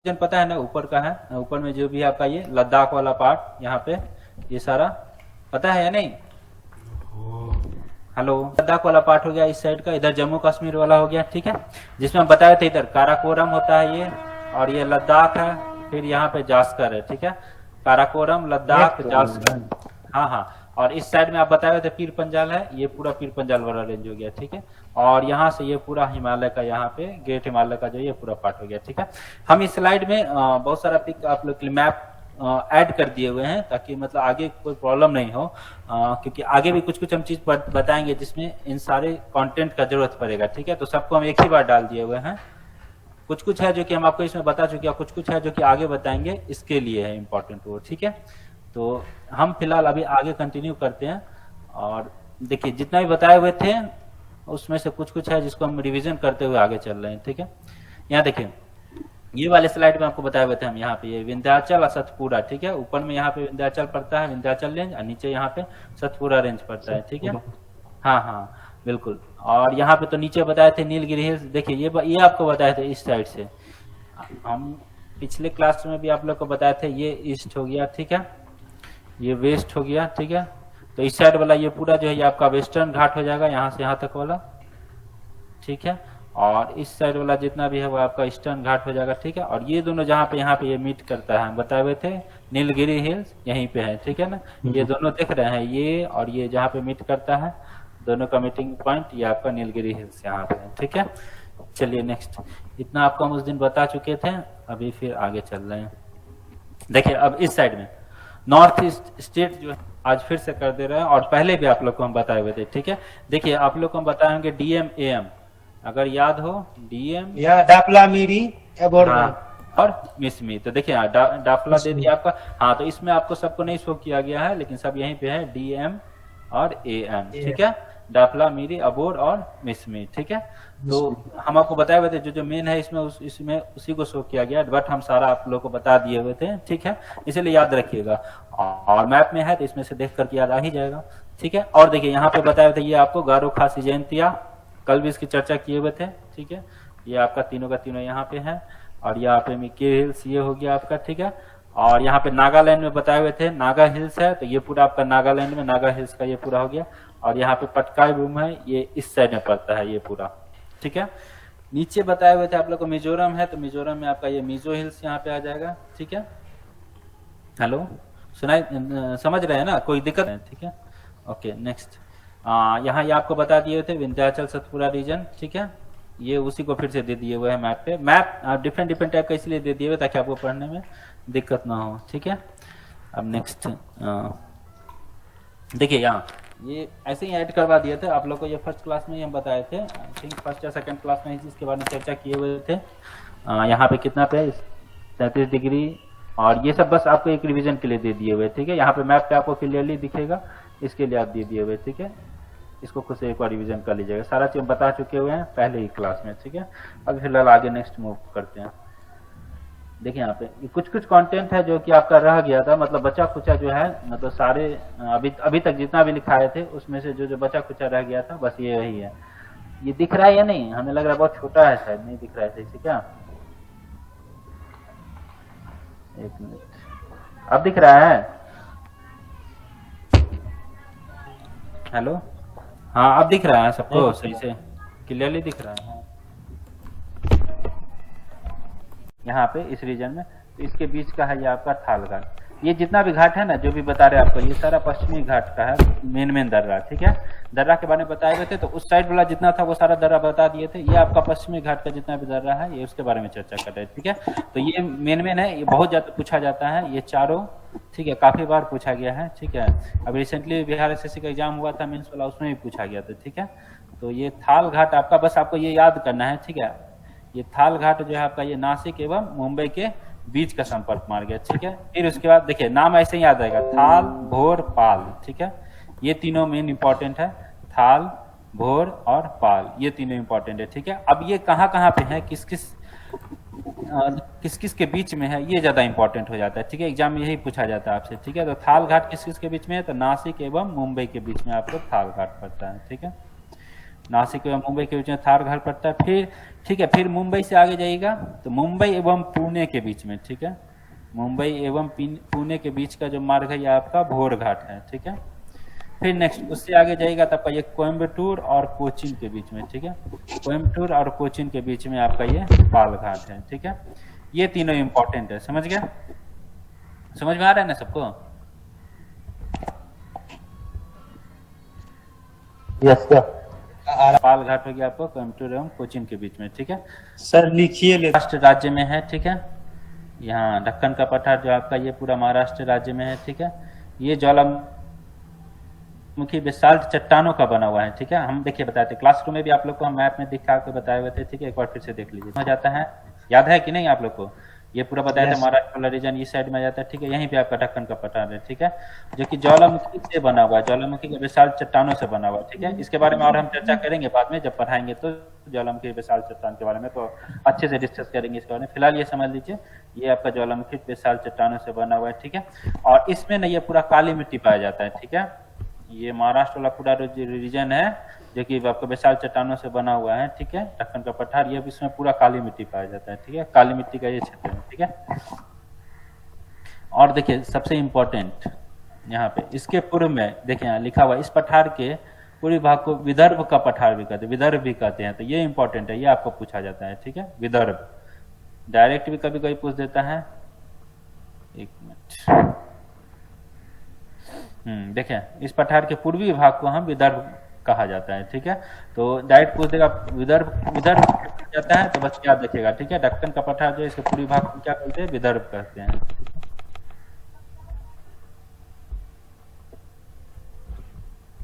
Reason पता है ना, ऊपर का है, ऊपर में जो भी आपका ये लद्दाख वाला पार्ट, यहाँ पे ये सारा पता है या नहीं? हेलो, लद्दाख वाला पार्ट हो गया इस साइड का, इधर जम्मू कश्मीर वाला हो गया, ठीक है, जिसमें हम बताए थे इधर काराकोरम होता है ये, और ये लद्दाख है, फिर यहाँ पे जास्कर है, ठीक है, काराकोरम लद्दाख जास्कर, हाँ हाँ, और इस साइड में आप बताए हुए थे पीर पंजाल है, ये पूरा पीर पंजाल वाला रेंज हो गया, ठीक है, और यहाँ से ये पूरा हिमालय का, यहाँ पे ग्रेट हिमालय का जो ये पूरा पार्ट हो गया, ठीक है। हम इस स्लाइड में बहुत सारा पिक आप लोग के लिए मैप ऐड कर दिए हुए हैं, ताकि मतलब आगे कोई प्रॉब्लम नहीं हो, क्योंकि आगे भी कुछ कुछ हम चीज बताएंगे जिसमें इन सारे कंटेंट का जरूरत पड़ेगा, ठीक है, तो सबको हम एक ही बार डाल दिए हुए हैं। कुछ कुछ है जो कि हम आपको इसमें बता चुके हैं, कुछ कुछ है जो कि आगे बताएंगे, इसके लिए है इम्पोर्टेंट वो, ठीक है। तो हम फिलहाल अभी आगे कंटिन्यू करते हैं, और देखिए जितना भी बताए हुए थे उसमें से कुछ कुछ है जिसको हम रिवीजन करते हुए आगे चल रहे हैं, ठीक है। यहाँ देखिए ये वाले स्लाइड में आपको बताए हुए थे हम, यहाँ पे ये विंध्याचल और सतपुरा, ठीक है, ऊपर में यहाँ पे विंध्याचल पड़ता है, विंध्याचल रेंज, और नीचे यहाँ पे सतपुरा रेंज पड़ता है, ठीक है, हाँ हाँ बिल्कुल। और यहाँ पे तो नीचे बताए थे नीलगिरी हिल्स, देखिए ये आपको बताए थे इस साइड से, हम पिछले क्लास में भी आप लोग को बताए थे, ये ईस्ट हो गया, ठीक है, ये वेस्ट हो गया, ठीक है, तो इस साइड वाला ये पूरा जो है ये आपका वेस्टर्न घाट हो जाएगा, यहाँ से यहाँ तक वाला, ठीक है, और इस साइड वाला जितना भी है वो आपका ईस्टर्न घाट हो जाएगा, ठीक है, और ये दोनों जहाँ पे यहाँ पे ये मीट करता है, हम बताए हुए थे नीलगिरी हिल्स यहीं पे है, ठीक है ना, ये दोनों दिख रहे हैं, ये और ये जहाँ पे मीट करता है, दोनों का मीटिंग पॉइंट ये आपका नीलगिरी हिल्स यहाँ पे है, ठीक है। चलिए नेक्स्ट, इतना आपको हम उस दिन बता चुके थे, अभी फिर आगे चल रहे हैं। देखिए अब इस साइड में नॉर्थ ईस्ट स्टेट जो है आज फिर से कर दे रहे हैं, और पहले भी आप लोग को हम बताए हुए थे, ठीक है। देखिए आप लोग को हम बताए होंगे डीएम एएम, अगर याद हो डीएम या डापला मीरी और मिसमी, तो देखिए डाफला दे दिया आपका, हाँ, तो इसमें आपको सबको नहीं शो किया गया है, लेकिन सब यहीं पे है डीएम और एएम, ठीक है, डाफला मीरी अबोर और मिसमी, ठीक है। तो हम आपको बताए हुए थे जो जो मेन है इसमें इसमें उसी को शो किया गया, बट हम सारा आप लोग को बता दिए हुए थे, ठीक है, इसीलिए याद रखिएगा, और मैप में है तो इसमें से देख करके याद आ ही जाएगा, ठीक है। और देखिए यहाँ पे बताए हुए थे ये आपको गारो खासी जयंतिया, कल भी इसकी चर्चा किए हुए थे, ठीक है, ये आपका तीनों का तीनों यहाँ पे है, और यहाँ पे मिकी हिल्स ये हो गया आपका, ठीक है, और यहाँ पे नागालैंड में बताए हुए थे नागा हिल्स है, तो ये पूरा आपका नागालैंड में नागा हिल्स का ये पूरा हो गया, और यहाँ पे पटकाई बूम है, ये इस साइड में पड़ता है ये पूरा, ठीक है। नीचे बताए हुए थे आप लोग को मिजोरम है, तो मिजोरम में आपका ये मिजो हिल्स यहाँ पे आ जाएगा, ठीक है। हेलो, सुनाई समझ रहे हैं ना, कोई दिक्कत नहीं, ठीक है, ओके नेक्स्ट। यहाँ ये आपको बता दिए थे विंध्याचल सतपुरा रीजन, ठीक है, ये उसी को फिर से दे दिए हुए हैं मैप पे, मैप डिफरेंट डिफरेंट टाइप का इसलिए दे दिए हुए ताकि आपको पढ़ने में दिक्कत ना हो, ठीक है। अब नेक्स्ट देखिए यहाँ ये ऐसे ही ऐड करवा दिए थे आप लोग को, ये फर्स्ट क्लास में ही हम बताए थे, आई थिंक फर्स्ट या सेकंड क्लास में इसके बारे में चर्चा किए हुए थे। यहाँ पे कितना पे 37 डिग्री, और ये सब बस आपको एक रिवीजन के लिए दे दिए हुए, ठीक है, यहाँ पे मैप पे आपको क्लियरली दिखेगा, इसके लिए आप दे दिए हुए, ठीक है, इसको खुद से एक बार रिवीजन कर लीजिएगा, सारा चीज बता चुके हुए हैं पहले ही क्लास में, ठीक है। अब फिलहाल आगे नेक्स्ट मूव करते हैं। देखिए यहाँ पे कुछ कुछ कंटेंट है जो कि आपका रह गया था, मतलब बचा खुचा जो है, मतलब सारे अभी तक जितना भी लिखाए थे उसमें से जो जो बचा खुचा रह गया था बस ये वही है। ये दिख रहा है या नहीं? हमें लग रहा है बहुत छोटा है, शायद नहीं दिख रहा है सही से, क्या? एक मिनट, अब दिख रहा है? हेलो, हाँ अब दिख रहा है सबको सही से, क्लियरली दिख रहा है यहाँ पे इस रीजन में। तो इसके बीच का है ये आपका थाल घाट, ये जितना भी घाट है ना जो भी बता रहे हैं आपको, ये सारा पश्चिमी घाट का है, मेन दर्रा, ठीक है। दर्रा के बारे में बताए गए थे, तो उस साइड वाला जितना था वो सारा दर्रा बता दिए थे, ये आपका पश्चिमी घाट का जितना भी दर्रा है ये उसके बारे में चर्चा कर रहे हैं, ठीक है। तो ये मेन है, ये बहुत ज्यादा पूछा जाता है ये चारों, ठीक है, काफी बार पूछा गया है, ठीक है। अभी रिसेंटली बिहार एसएससी का एग्जाम हुआ था मेंस वाला, उसमें भी पूछा गया था, ठीक है। तो ये थाल घाट आपका, बस आपको ये याद करना है, ठीक है, ये थाल घाट जो है आपका ये नासिक एवं मुंबई के बीच का संपर्क मार्ग है, ठीक है। फिर उसके बाद देखिए नाम ऐसे ही याद रहेगा, थाल भोर पाल, ठीक है, ये तीनों मेन इंपॉर्टेंट है, थाल भोर और पाल, ये तीनों इंपॉर्टेंट है, ठीक है। अब ये कहाँ पे है, किस किस के बीच में है, ये ज्यादा इंपॉर्टेंट हो जाता है, ठीक है, एग्जाम में यही पूछा जाता है आपसे, ठीक है। तो थाल घाट किस के बीच में है, तो नासिक एवं मुंबई के बीच में आपको थाल घाट पड़ता है, ठीक है। नासिक एवं मुंबई के बीच में थार घाट पड़ता है। फिर ठीक है, फिर मुंबई से आगे जाइएगा तो मुंबई एवं पुणे के बीच में, ठीक है, मुंबई एवं पुणे के बीच का जो मार्ग है ये आपका भोर घाट है, ठीक है। फिर नेक्स्ट उससे आगे जाएगा तो आपका ये कोयम्बटूर और कोचीन के बीच में, ठीक है, कोयम्बटूर और कोचीन के बीच में आपका ये पाल घाट है, ठीक है। ये तीनों इंपॉर्टेंट है, समझ गया? समझ में आ रहा है ना सबको? Yes sir. पाल घाट हो गया आपको कोयम्बटूर एवं कोचीन के बीच में, ठीक है। सर लिखिए ले। महाराष्ट्र राज्य में है, ठीक है। यहाँ ढक्कन का पठार जो आपका ये पूरा महाराष्ट्र राज्य में है, ठीक है। ये ज्वालामुखी बेसाल्ट चट्टानों का बना हुआ है, ठीक है। हम देखिए बताते क्लासरूम में भी आप लोग को हम मैप में दिखा के बताए हुए थे, ठीक है। एक बार फिर से देख लीजिए, समझ आता है? याद है कि नहीं आप लोग को? ये पूरा बताया था महाराष्ट्र वाला रीजन इस साइड में आ जाता है, ठीक है। यहीं पे आपका ढक्कन का पठार है, ठीक है, जो कि ज्वालामुखी से बना हुआ है, ज्वालामुखी के विशाल चट्टानों से बना हुआ है, ठीक है। इसके बारे में और हम चर्चा करेंगे बाद में जब पढ़ाएंगे तो ज्वालामुखी विशाल चट्टान के बारे में तो अच्छे से डिस्कस करेंगे इसके बारे में। फिलहाल ये समझ लीजिए ये आपका ज्वालामुखी विशाल चट्टानों से बना हुआ है, ठीक है। और इसमें ना ये पूरा काली मिट्टी पाया जाता है, ठीक है। ये महाराष्ट्र वाला पूरा रीजन है जो कि आपको विशाल चट्टानों से बना हुआ है, ठीक है। ढक्कन का पठार ये इसमें पूरा काली मिट्टी पाया जाता है, ठीक है। काली मिट्टी का ये क्षेत्र है, ठीक है। और देखिए सबसे इंपॉर्टेंट यहाँ पे इसके पूर्व में देखिए यहाँ लिखा हुआ इस पठार के पूर्वी भाग को विदर्भ का पठार भी कहते हैं, विदर्भ भी कहते हैं, तो ये इंपॉर्टेंट है, ये आपको पूछा जाता है, ठीक है। विदर्भ डायरेक्ट भी कभी कभी पूछ देता है। एक मिनट, देखिए इस पठार के पूर्वी भाग को हम विदर्भ कहा जाता है, ठीक है। तो डायरेक्ट पूछ देगा विदर्भ, विदर्भ जाता है तो बस याद रखिएगा, ठीक है। ढक्कन का पठार जो है इसके पूर्वी भाग को क्या कहते हैं? विदर्भ कहते हैं।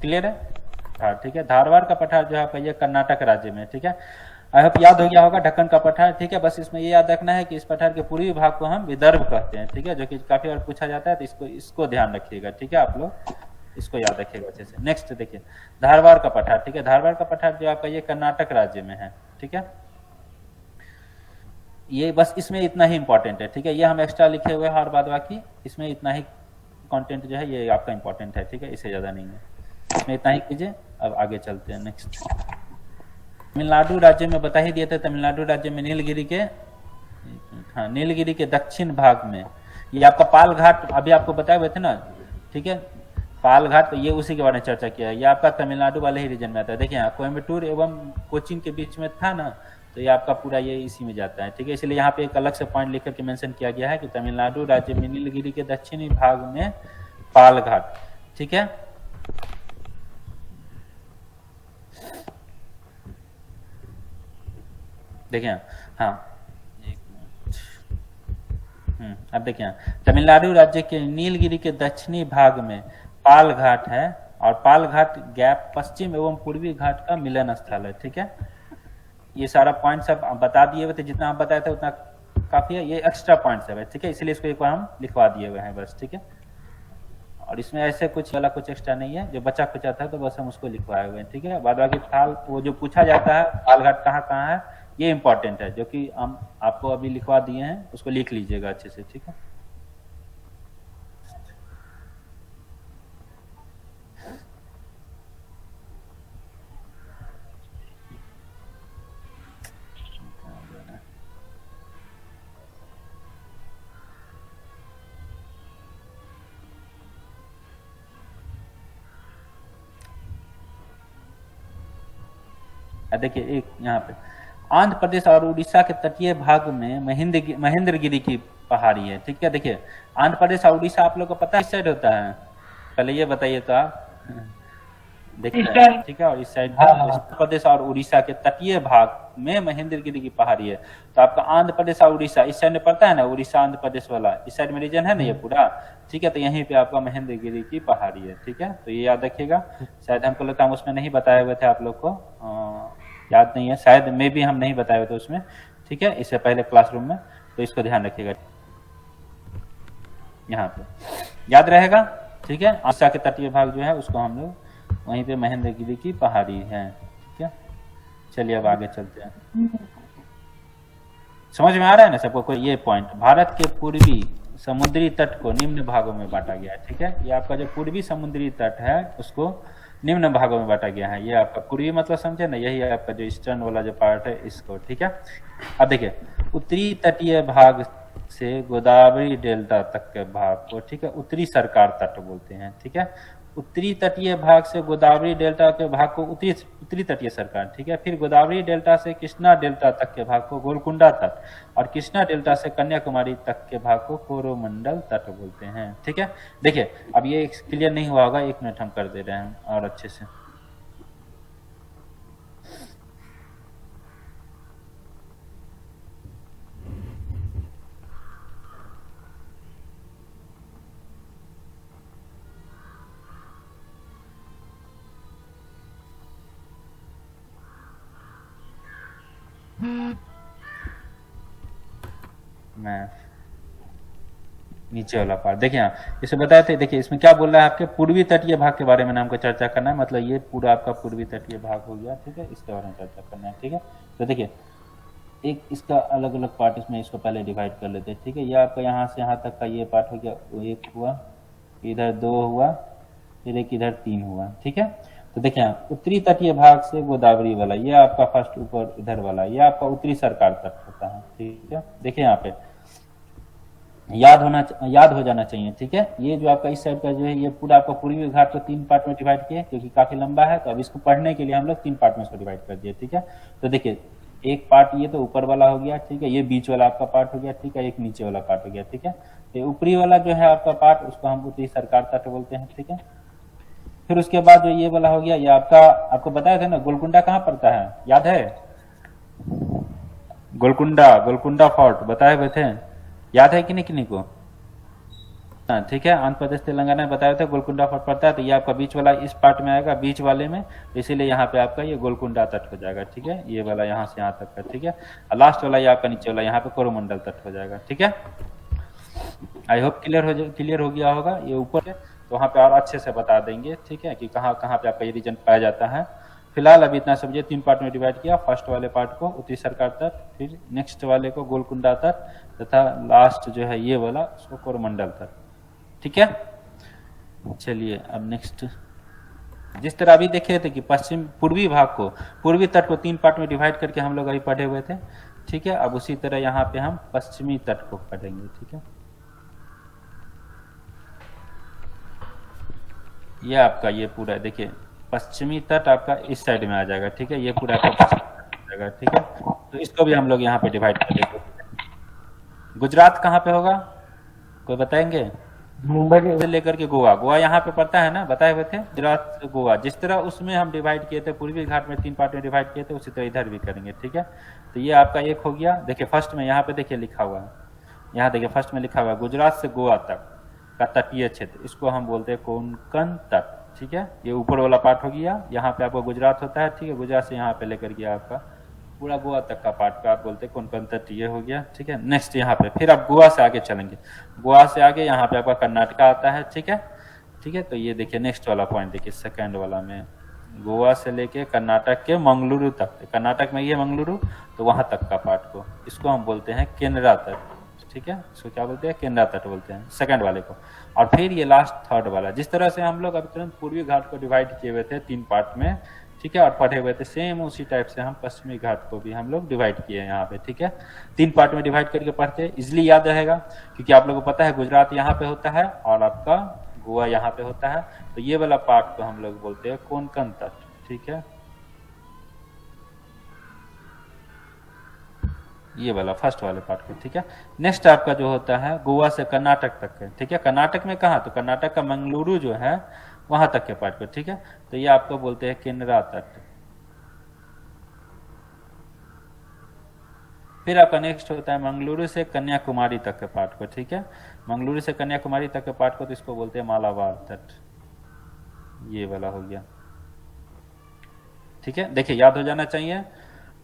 क्लियर है? हाँ, ठीक है। धारवाड़ का पठार जो है ये कर्नाटक राज्य में, ठीक है। आई होप याद हो गया होगा ढक्कन का पठार, ठीक है। बस इसमें ये याद रखना है कि इस पठार के पूर्वी भाग को हम विदर्भ कहते हैं, ठीक है, जो कि काफी बार पूछा जाता है, तो इसको ध्यान रखिएगा, ठीक है। आप लोग इसको याद रखिएगा अच्छे से। नेक्स्ट देखिए धारवाड़ का पठार, ठीक है। धारवाड़ का पठार जो आपका ये कर्नाटक राज्य में है, ठीक है। ये बस इसमें इतना ही इंपॉर्टेंट है, ठीक है। ये हम एक्स्ट्रा लिखे हुए हैं और बाद बाकी इसमें इतना ही कंटेंट जो है ये आपका इंपॉर्टेंट है, ठीक है। इससे ज्यादा नहीं है, इसमें इतना ही कीजिए। अब आगे चलते हैं नेक्स्ट। तमिलनाडु राज्य में बता ही दिए थे, तमिलनाडु राज्य में नीलगिरी के, हाँ, नीलगिरी के दक्षिण भाग में ये आपका पाल घाट अभी आपको बताए हुए थे ना, ठीक है। पाल घाट तो ये उसी के बारे में चर्चा किया है, ये आपका तमिलनाडु वाले ही रीजन में आता है। देखिए यहाँ कोयम्बटूर एवं कोचीन के बीच में था ना, तो ये आपका पूरा ये इसी में जाता है, ठीक है। इसलिए यहाँ पे एक अलग से पॉइंट लिख करके मेंशन किया गया है कि तमिलनाडु राज्य में नीलगिरी के दक्षिणी भाग में पाल घाट, ठीक है। देखिए हाँ, एक मिनट, अब देखिए तमिलनाडु राज्य के नीलगिरी के दक्षिणी भाग में पाल घाट है, और पाल घाट गैप पश्चिम एवं पूर्वी घाट का मिलन स्थल है, ठीक है। ये सारा पॉइंट सब बता दिए हुए थे, जितना हम बताए थे उतना काफी है, ये एक्स्ट्रा पॉइंट्स है, ठीक है। इसलिए इसको एक बार हम लिखवा दिए हुए हैं बस, ठीक है। और इसमें ऐसे कुछ वाला कुछ एक्स्ट्रा नहीं है, जो बचा खुचा था तो बस हम उसको लिखवाए हुए हैं, ठीक है। बाद बाकी पाल वो जो पूछा जाता है पाल घाट कहाँ कहाँ है ये इंपॉर्टेंट है, जो कि हम आपको अभी लिखवा दिए हैं, उसको लिख लीजिएगा अच्छे से, ठीक है। देखिए एक यहाँ पे आंध्र प्रदेश और उड़ीसा के तटीय भाग में महेंद्रगिरी की पहाड़ी है, ठीक है। देखिए आंध्र प्रदेश और उड़ीसा आप लोग को पता है इस साइड होता है, पहले ये बताइए तो आप देखिए, ठीक है। और इस साइड आंध्र प्रदेश और उड़ीसा के तटीय भाग में महेंद्रगिरी की पहाड़ी है। तो आपका आंध्र प्रदेश और उड़ीसा इस साइड में पड़ता है ना, उड़ीसा आंध्र प्रदेश वाला इस साइड में रीजन है ना ये पूरा, ठीक है। तो यहीं पे आपका महेंद्रगिरी की पहाड़ी है, ठीक है। तो ये याद रखिएगा। शायद हमको लगता है हम उसमें नहीं बताए हुए थे, आप लोग को याद नहीं है, शायद में भी हम नहीं बताए हुए थे उसमें, ठीक है, इससे पहले क्लासरूम में। तो इसको ध्यान रखिएगा, यहाँ पे याद रहेगा, ठीक है। उड़ीसा के तटीय भाग जो है उसको हम लोग वहीं पे महेंद्रगिरी की पहाड़ी है, ठीक है। चलिए अब आगे चलते हैं। समझ में आ रहा है ना सबको? कोई ये पॉइंट भारत के पूर्वी समुद्री तट को निम्न भागों में बांटा गया है, ठीक है। ये आपका जो पूर्वी समुद्री तट है उसको निम्न भागों में बांटा गया है। ये आपका पूर्वी मतलब समझे ना, यही आपका जो ईस्टर्न वाला जो पार्ट है इसको, ठीक है। अब देखिए उत्तरी तटीय भाग से गोदावरी डेल्टा तक के भाग को, ठीक है, उत्तरी सरकार तट बोलते हैं, ठीक है। उत्तरी तटीय भाग से गोदावरी डेल्टा के भाग को उत्तरी तटीय सरकार, ठीक है। फिर गोदावरी डेल्टा से कृष्णा डेल्टा तक के भाग को गोलकुंडा तट, और कृष्णा डेल्टा से कन्याकुमारी तक के भाग को कोरोमंडल तट बोलते हैं, ठीक है। देखिए अब ये क्लियर नहीं हुआ होगा, 1 मिनट हम कर दे रहे हैं और अच्छे से। मैं नीचे वाला पार्ट देखिए, यहाँ इसे बताए थे, देखिए इसमें क्या बोल रहा है, आपके पूर्वी तटीय भाग के बारे में हमको चर्चा करना है, मतलब ये पूरा आपका पूर्वी तटीय भाग हो गया, ठीक है, इसके बारे में चर्चा करना है, ठीक है। तो देखिए एक इसका अलग अलग पार्ट, इसमें इसको पहले डिवाइड कर लेते हैं, ठीक है। ये आपका यहाँ से यहाँ तक का ये पार्ट हो गया, वो 1 हुआ, इधर 2 हुआ, फिर एक इधर 3 हुआ, ठीक है। तो देखिए उत्तरी तटीय भाग से गोदावरी वाला, ये आपका फर्स्ट ऊपर इधर वाला, ये आपका उत्तरी सरकार तट होता है, ठीक है। देखिए यहाँ पे याद हो जाना चाहिए, ठीक है। ये जो आपका इस साइड का जो है, ये पूरा आपका पूर्वी घाट को 3 पार्ट में डिवाइड किया, क्योंकि काफी लंबा है, तो अब इसको पढ़ने के लिए हम लोग 3 पार्ट में इसको डिवाइड कर दिए, ठीक है। तो देखिए एक पार्ट ये तो ऊपर वाला हो गया, ठीक है, ये बीच वाला आपका पार्ट हो गया, ठीक है, एक नीचे वाला पार्ट हो गया, ठीक है। तो ऊपरी वाला जो है आपका पार्ट, उसको हम उत्तरी सरकार तट बोलते हैं, ठीक है। फिर उसके बाद जो ये वाला हो गया, ये आपको बताया था ना गोलकुंडा कहाँ पड़ता है, याद है? गोलकुंडा फोर्ट बताए हुए थे, याद है कि नहीं किन्हीं को? ठीक है, आंध्र प्रदेश तेलंगाना में बताया था गोलकुंडा फोर्ट पड़ता है, तो ये आपका बीच वाला इस पार्ट में आएगा, बीच वाले में, तो इसीलिए यहाँ पे आपका ये गोलकुंडा तट हो जाएगा, ठीक है। ये वाला यहाँ से यहाँ तक का, ठीक है। और लास्ट वाला ये आपका नीचे वाला यहाँ पे कोरोमंडल तट हो जाएगा, ठीक है। आई होप क्लियर हो गया होगा। ये ऊपर तो वहाँ पे और अच्छे से बता देंगे, ठीक है, कि कहाँ कहाँ पे आपका ये रीजन पाया जाता है। फिलहाल अभी इतना समझिए, 3 पार्ट में डिवाइड किया, फर्स्ट वाले पार्ट को उत्तरी सरकार तट, फिर नेक्स्ट वाले को गोलकुंडा तट, तथा लास्ट जो है ये वाला उसको कोरोमंडल तट, ठीक है। चलिए अब नेक्स्ट, जिस तरह अभी देखे थे कि पूर्वी भाग को, पूर्वी तट को 3 पार्ट में डिवाइड करके हम लोग अभी पढ़े हुए थे, ठीक है। अब उसी तरह यहाँ पे हम पश्चिमी तट को पढ़ेंगे, ठीक है। ये आपका ये पूरा देखिए पश्चिमी तट आपका इस साइड में आ जाएगा, ठीक है। ये पूरा आपका पश्चिमी जाएगा, ठीक है। तो इसको भी हम लोग यहाँ पे डिवाइड कर देंगे। गुजरात कहाँ पे होगा, कोई बताएंगे? मुंबई से लेकर के गोवा यहाँ पे पड़ता है ना, बताए हुए थे। गुजरात से गोवा जिस तरह उसमें हम डिवाइड किए थे, पूर्वी घाट में 3 पार्ट में डिवाइड किए थे, उसी तरह इधर भी करेंगे, ठीक है। तो ये आपका एक हो गया। देखिए फर्स्ट में यहाँ पे देखिए लिखा हुआ है, यहाँ देखिए फर्स्ट में लिखा हुआ है गुजरात से गोवा तक का तटीय क्षेत्र, इसको हम बोलते हैं कोंकण तट, ठीक है। ये ऊपर वाला पार्ट हो गया, यहाँ पे आपका गुजरात होता है, ठीक है। गुजरात से यहाँ पे लेकर गया आपका पूरा गोवा तक का पार्ट का आप बोलते हैं कोंकण तट, ये हो गया, ठीक है। नेक्स्ट यहाँ पे फिर आप गोवा से आगे चलेंगे, गोवा से आगे यहाँ पे आपका कर्नाटका आता है, ठीक है, ठीक है। तो ये देखिए नेक्स्ट वाला पॉइंट देखिए सेकंड वाला में, गोवा से लेके कर्नाटक के मंगलुरु तक, कर्नाटक में ये मंगलुरु, तो वहां तक का पार्ट को, इसको हम बोलते हैं केनरा तट, ठीक है। इसको क्या बोलते हैं, केनरा तट बोलते हैं सेकंड वाले को। और फिर ये लास्ट थर्ड वाला, जिस तरह से हम लोग अभी तुरंत पूर्वी घाट को डिवाइड किए हुए थे 3 पार्ट में, ठीक है, और पढ़े हुए थे, सेम उसी टाइप से हम पश्चिमी घाट को भी हम लोग डिवाइड किए हैं यहाँ पे, ठीक है। 3 पार्ट में डिवाइड करके पढ़ते हैं, इजिली याद रहेगा, क्योंकि आप लोगों को पता है गुजरात यहाँ पे होता है और आपका गोवा यहाँ पे होता है। तो ये वाला पार्ट को हम लोग बोलते हैं कोंकण तट, ठीक है। ये वाला फर्स्ट वाले पार्ट को, ठीक है। नेक्स्ट आपका जो होता है गोवा से कर्नाटक तक है, ठीक है। कर्नाटक में कहा, तो कर्नाटक का मंगलुरु जो है वहां तक के पार्ट को, ठीक है। तो ये आपको बोलते हैं केनरा तट। फिर आपका नेक्स्ट होता है मंगलुरु से कन्याकुमारी तक के पार्ट को, ठीक है। मंगलुरु से कन्याकुमारी तक के पार्ट को, तो इसको बोलते हैं मालाबार तट, ये वाला हो गया, ठीक है। देखिए याद हो जाना चाहिए,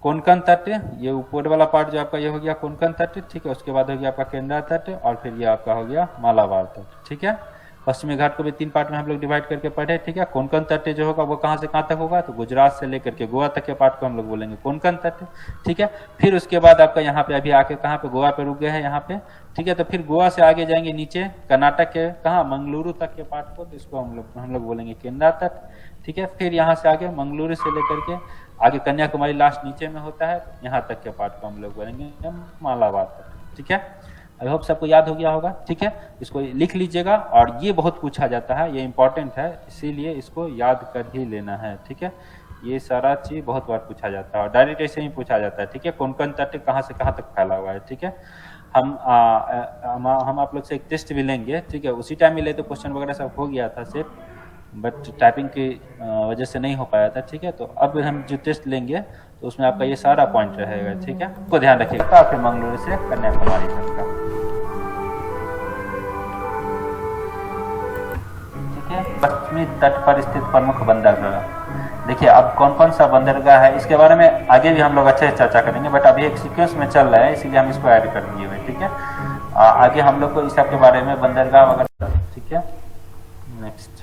कोंकण तट, ये ऊपर वाला पार्ट जो आपका ये हो गया कोंकण तट, ठीक है। उसके बाद हो गया आपका केनरा तट, और फिर ये आपका हो गया मालाबार तट, ठीक है। पश्चिमी घाट को भी 3 पार्ट में हम लोग डिवाइड करके पढ़े, ठीक है। कोंकण तट जो होगा वो कहाँ से कहाँ तक होगा, तो गुजरात से लेकर के गोवा तक के पार्ट को हम लोग बोलेंगे कोंकण तट, ठीक है। फिर उसके बाद आपका यहाँ पे अभी आके कहाँ पे गोवा पे रुक गए हैं यहाँ पे, ठीक है। तो फिर गोवा से आगे जाएंगे नीचे कर्नाटक के कहाँ मंगलुरु तक के पार्ट को, तो इसको हम लोग बोलेंगे केंद्रा तट, ठीक है। फिर यहाँ से आगे मंगलुरु से लेकर के आगे कन्याकुमारी लास्ट नीचे में होता है, यहाँ तक के पार्ट को हम लोग बोलेंगे मालाबार तक, ठीक है। आई होप सबको याद हो गया होगा, ठीक है। इसको लिख लीजिएगा, और ये बहुत पूछा जाता है, ये इंपॉर्टेंट है, इसीलिए इसको याद कर ही लेना है, ठीक है। ये सारा चीज बहुत बार पूछा जाता है और डायरेक्ट ऐसे ही पूछा जाता है, ठीक है। कोंकण तट कहाँ से कहाँ तक फैला हुआ है, ठीक है। हम आप लोग से एक टेस्ट भी लेंगे, ठीक है। उसी टाइम मिले तो क्वेश्चन वगैरह सब हो गया था सिर्फ, बट टाइपिंग की वजह से नहीं हो पाया था, ठीक है। तो अब हम जो टेस्ट लेंगे तो उसमें आपका ये सारा पॉइंट रहेगा, ठीक है। तो ध्यान रखिएगा। फिर मंगलुरु से कन्याकुमारी तक का, पश्चिमी तट पर स्थित प्रमुख बंदरगाह। देखिए अब कौन कौन सा बंदरगाह है इसके बारे में आगे भी हम लोग अच्छे से चर्चा करेंगे, बट अभी एक सीक्वेंस में चल रहा है इसीलिए हम इसको ऐड कर दिए हुए, ठीक है। आगे हम लोग को इस सब के बारे में बंदरगाह वगैरह, ठीक है। नेक्स्ट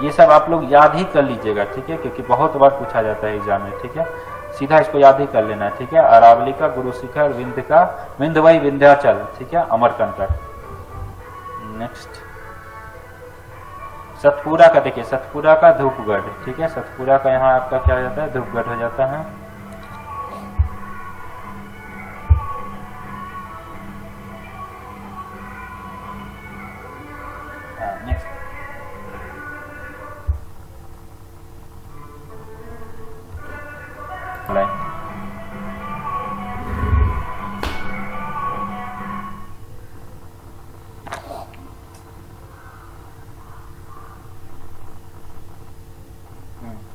ये सब आप लोग याद ही कर लीजिएगा, ठीक है, क्योंकि बहुत बार पूछा जाता है एग्जाम में, ठीक है। सीधा इसको याद ही कर लेना है, ठीक है। अरावली का, गुरु शिखर, विंध्य का, विंध्यवाई, विंध्याचल, ठीक है, अमरकंटक। नेक्स्ट सतपुरा का, देखिए सतपुरा का धूपगढ़, ठीक है। सतपुरा का यहाँ आपका क्या हो जाता है, धूपगढ़ हो जाता है। नेक्स्ट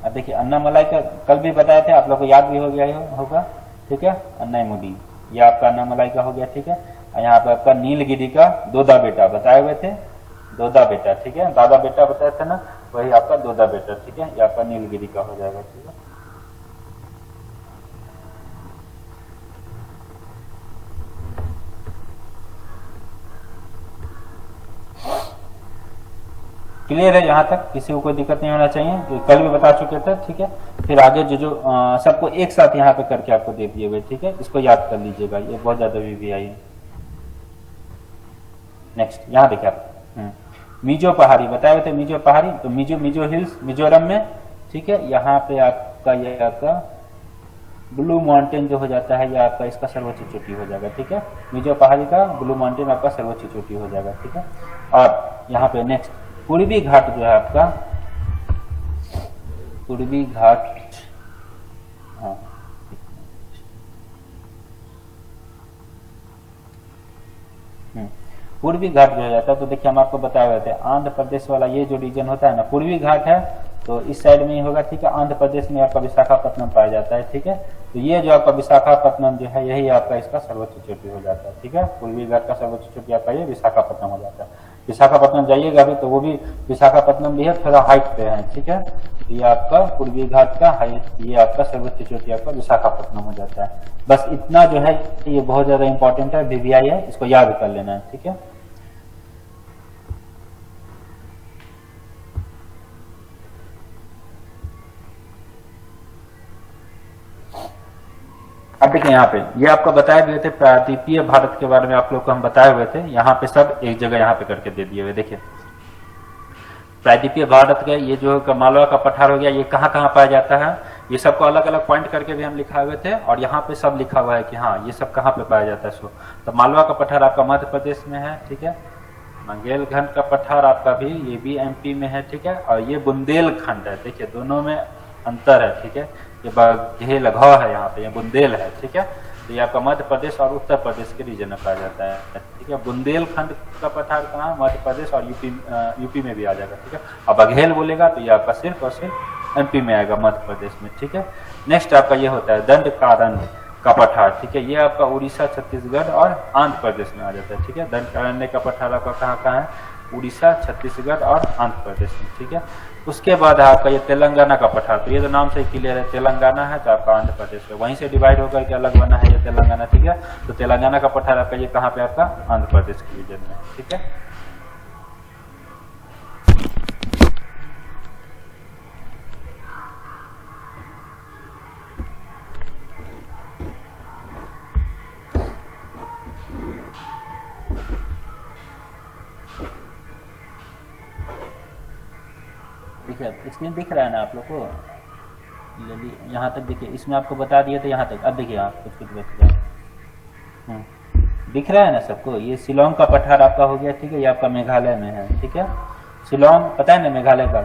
अब देखिए अन्नामलाई का कल भी बताए थे, आप लोग को याद भी हो गया होगा, ठीक है। अन्नामुदी ये आपका अन्नामलाई का हो गया, ठीक है। यहाँ पे आपका नीलगिरी का दोदा बेटा बताए हुए थे, दोदा बेटा, ठीक है। दादा बेटा बताए थे ना, वही आपका दोदा बेटा, ठीक है। ये आपका नीलगिरी का हो जाएगा, ठीक है। क्लियर है यहाँ तक, किसी को कोई दिक्कत नहीं होना चाहिए, तो कल भी बता चुके थे, ठीक है। फिर आगे जो सबको एक साथ यहाँ पे करके आपको दे दिए हुए, ठीक है। इसको याद कर लीजिएगा, ये बहुत ज्यादा VVI है। नेक्स्ट यहाँ देखिए आप मिजो पहाड़ी बताए हुए थे, मिजो पहाड़ी, तो मिजो हिल्स मिजोरम में, ठीक है। यहाँ पे आपका ये आपका ब्लू माउंटेन जो हो जाता है, ये आपका इसका सर्वोच्च चोटी हो जाएगा, ठीक है। मिजो पहाड़ी का ब्लू माउंटेन आपका सर्वोच्च चोटी हो जाएगा, ठीक है। और यहाँ पे नेक्स्ट पूर्वी घाट जो है आपका, पूर्वी घाट, हाँ पूर्वी घाट जो हो जाता है, तो देखिए हम आपको बताए हुए थे आंध्र प्रदेश वाला ये जो रीजन होता है ना, पूर्वी घाट है, तो इस साइड में ही होगा, ठीक है। आंध्र प्रदेश में आपका विशाखापट्टनम पाया जाता है, ठीक है। तो ये जो आपका विशाखापट्टनम जो है, यही आपका इसका सर्वोच्च चोटी हो जाता है, ठीक है। पूर्वी घाट का सर्वोच्च चोटी आपका ये विशाखापट्टनम हो जाता है। विशाखापट्टनम जाइएगा अभी तो वो भी विशाखापट्टनम भी है, थोड़ा हाइट पे है, ठीक है। ये आपका पूर्वी घाट का हाइट, ये आपका सर्वोच्च चोटी आपका विशाखापट्टनम हो जाता है। बस इतना जो है ये बहुत ज्यादा इंपॉर्टेंट है, VVI है, इसको याद कर लेना है, ठीक है। अब देखिए यहाँ पे ये आपको बताए दिए थे प्रायद्वीपीय भारत के बारे में, आप लोग को हम बताए हुए थे, यहाँ पे सब एक जगह यहाँ पे करके दे दिए हुए। देखिए प्रायद्वीपीय भारत के ये जो मालवा का पठार हो गया, ये कहाँ कहाँ पाया जाता है, ये सबको अलग अलग पॉइंट करके भी हम लिखा हुए थे, और यहाँ पे सब लिखा हुआ है कि हाँ ये सब कहाँ पे पाया जाता है। सो तो मालवा का पठार आपका मध्य प्रदेश में है, ठीक है। मंगेलखंड का पठार आपका भी, ये भी MP में है, ठीक है। और ये बुंदेलखंड है, देखिए दोनों में अंतर है, ठीक है। ये बघेल घ है, यहाँ पे ये बुंदेल है, ठीक है। तो ये आपका मध्य प्रदेश और उत्तर प्रदेश के रीजन में पाया जाता है, ठीक है। बुंदेलखंड का पठार कहाँ, मध्य प्रदेश और यूपी में भी आ जाएगा, ठीक है। और बघेल बोलेगा तो ये आपका सिर्फ और सिर्फ MP में आएगा, मध्य प्रदेश में, ठीक है। नेक्स्ट आपका ये होता है दंडकारण्य का पठार, ठीक है। ये आपका उड़ीसा, छत्तीसगढ़ और आंध्र प्रदेश में आ जाता है, ठीक है। दंडकारण्य का पठार आपका कहाँ कहाँ है, उड़ीसा, छत्तीसगढ़ और आंध्र प्रदेश में, ठीक है। उसके बाद आपका ये तेलंगाना का पठार, तो ये तो नाम से क्लियर है, तेलंगाना है तो आपका आंध्र प्रदेश है, वहीं से डिवाइड होकर के अलग बना है ये तेलंगाना, ठीक है। तो तेलंगाना का पठार आपका ये कहाँ पे आपका आंध्र प्रदेश के रीजन में, ठीक है। है, स्क्रीन दिख रहा है ना आप लोग को? यहाँ तक देखिए, इसमें आपको बता दिए थे यहाँ तक। अब देखिए आप कुछ कुछ बच गया, दिख रहा है ना सबको? ये शिलोंग का पठार आपका हो गया, ठीक है। ये आपका मेघालय में है, ठीक है। शिलोंग पता है ना मेघालय का,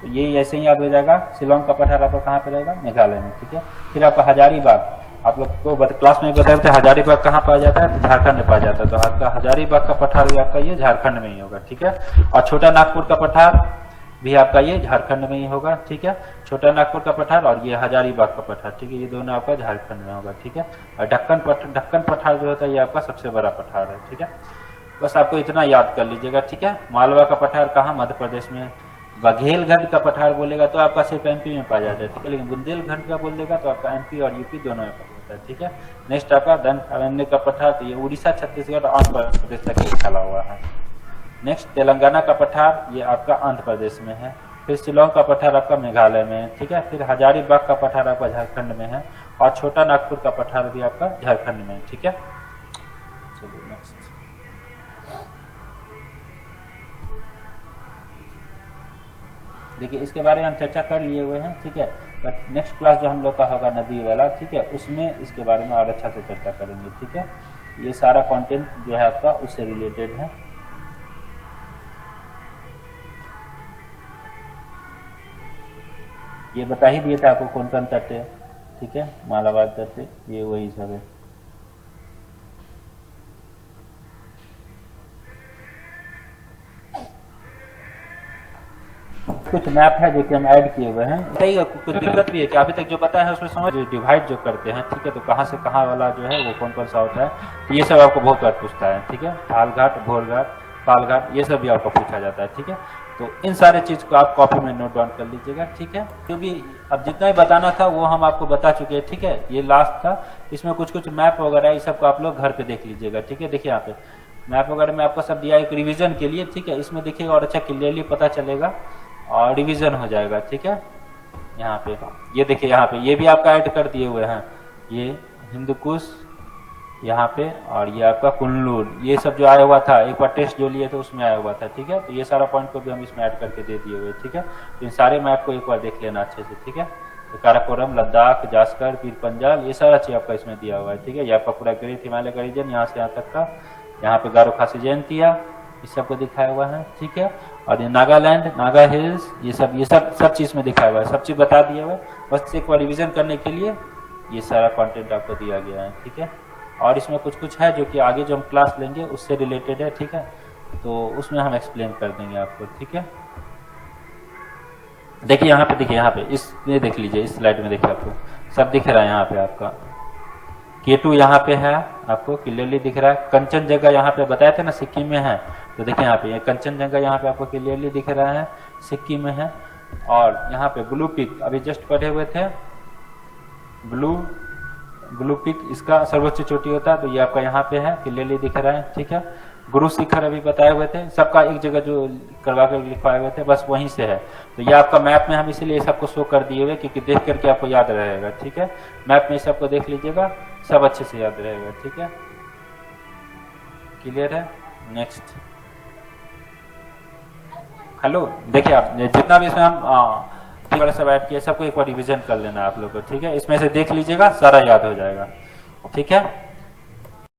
तो ये ऐसे ही याद हो जाएगा। शिलोंग का पठार आपका कहाँ पे रहेगा? मेघालय में, ठीक है। फिर आपका हजारीबाग, आप लोग को क्लास में बताए थे हजारीबाग कहाँ पाया जाता है? तो झारखंड में पाया जाता है। तो आपका हजारीबाग का पठार भी आपका ये झारखंड में ही होगा, ठीक है। और छोटा नागपुर का पठार भी आपका ये झारखंड में ही होगा, ठीक है। छोटा नागपुर का पठार और ये हजारीबाग का पठार, ठीक है, ये दोनों आपका झारखंड में होगा, ठीक है। और ढक्कन पठार जो होता है ये आपका सबसे बड़ा पठार है, ठीक है। बस आपको इतना याद कर लीजिएगा, ठीक है। मालवा का पठार कहाँ? मध्य प्रदेश में। बघेलखंड का पठार बोलेगा तो आपका सिर्फ एमपी में पाया जाता है, ठीक है। लेकिन बुंदेलखंड का बोलेगा तो आपका एमपी और यूपी दोनों में पाया जाता है, ठीक है। नेक्स्ट आपका दंड का पठार, तो ये उड़ीसा, छत्तीसगढ़ और आंध्र प्रदेश तक ही फैला हुआ है। नेक्स्ट तेलंगाना का पठार, ये आपका आंध्र प्रदेश में है। फिर शिलोंग का पठार आपका मेघालय में है, ठीक है। फिर हजारीबाग का पठार आपका झारखंड में है और छोटा नागपुर का पठार भी आपका झारखंड में है, ठीक है। चलिए नेक्स्ट देखिए, इसके बारे में हम चर्चा कर लिए हुए हैं, ठीक है। बट नेक्स्ट क्लास जो हम लोग का होगा नदी वाला, ठीक है, उसमें इसके बारे में और अच्छा से चर्चा करेंगे, ठीक है। ये सारा कंटेंट जो है आपका उससे रिलेटेड है। ये बता ही दिए थे आपको कौन कौन तट है, ठीक है। मालाबार तट, ये वही सब है। कुछ मैप है जो कि हम ऐड किए हुए हैं। बताइएगा कुछ दिक्कत भी है कि अभी तक जो बताया है उसमें समझ डिवाइड जो करते हैं, ठीक है, तो कहाँ से कहाँ वाला जो है वो कौन कौन सा होता है, तो ये सब आपको बहुत बार पूछता है, ठीक है। हालघाट, भोरघाट, पालघाट, ये सब भी आपको पूछा जाता है, ठीक है। तो इन सारे चीज को आप कॉपी में नोट डाउन कर लीजिएगा, ठीक है। क्योंकि अब जितना भी बताना था वो हम आपको बता चुके हैं, ठीक है। ये लास्ट था, इसमें कुछ कुछ मैप वगैरह ये सब को आप लोग घर पे देख लीजिएगा, ठीक है। देखिए यहाँ पे मैप वगैरह में आपको सब दिया एक रिविजन के लिए, ठीक है। इसमें देखिएगा और अच्छा क्लियरली पता चलेगा और रिवीजन हो जाएगा, ठीक है। यहाँ पे ये देखिए, यहाँ पे ये भी आपका ऐड कर दिए हुए हैं, ये हिंदुकुश यहाँ पे, और ये आपका कुल्लूर, ये सब जो आया हुआ था एक बार टेस्ट जो लिए थे उसमें आया हुआ था, ठीक है। तो ये सारा पॉइंट को भी हम इसमें ऐड करके दे दिए हुए, ठीक है। तो इन सारे मैप को एक बार देख लेना अच्छे से, ठीक है। तो काराकोरम, लद्दाख, जास्कर, पीर पंजाल, ये सारा चीज आपका इसमें दिया हुआ है, ठीक है। ये आपका पूरा ग्रेट हिमालय का रीजन यहाँ से यहाँ तक का, यहाँ पे गारो खासी जयंतिया, इस सबको दिखाया हुआ है, ठीक है। और ये नागालैंड, नागा हिल्स, ये सब चीज में दिखाया हुआ है, सब चीज बता दिया हुआ है। बस एक बार रिवीजन करने के लिए ये सारा कंटेंट आपको दिया गया है, ठीक है। और इसमें कुछ कुछ है जो कि आगे जो हम क्लास लेंगे उससे रिलेटेड है, ठीक है। तो उसमें हम एक्सप्लेन कर देंगे आपको, ठीक है। देखिए यहाँ पे, देखिए यहाँ पे ये देख लीजिए, इस स्लाइड में देखिए आपको सब दिख रहा है। यहाँ पे आपका K2 यहाँ पे है, आपको क्लियरली दिख रहा है। कंचनजंगा यहाँ पे बताए थे ना सिक्किम में है, तो देखिए यहाँ पे कंचनजंगा यहाँ पे आपको क्लियरली दिख रहा है, सिक्किम में है। और यहाँ पे ब्लू पिक अभी जस्ट पढ़े हुए थे, ब्लू पिक इसका सर्वोच्च चोटी होता है, तो ये आपका यहाँ पे है, क्लियरली दिख रहा है, ठीक है। गुरु शिखर अभी बताए हुए थे, सबका एक जगह जो करवा कर लिखवाए हुए थे, बस वहीं से है। तो ये आपका मैप में हम इसीलिए सबको शो कर दिए हुए, क्योंकि देख करके आपको याद रहेगा, ठीक है। मैप में सबको देख लीजिएगा, सब अच्छे से याद रहेगा, ठीक है। क्लियर है? नेक्स्ट, हेलो, देखिए आप जितना भी इसमें हम सब ऐड किया सबको एक बार रिविजन कर लेना आप लोग को, ठीक है। इसमें से देख लीजिएगा, सारा याद हो जाएगा, ठीक है।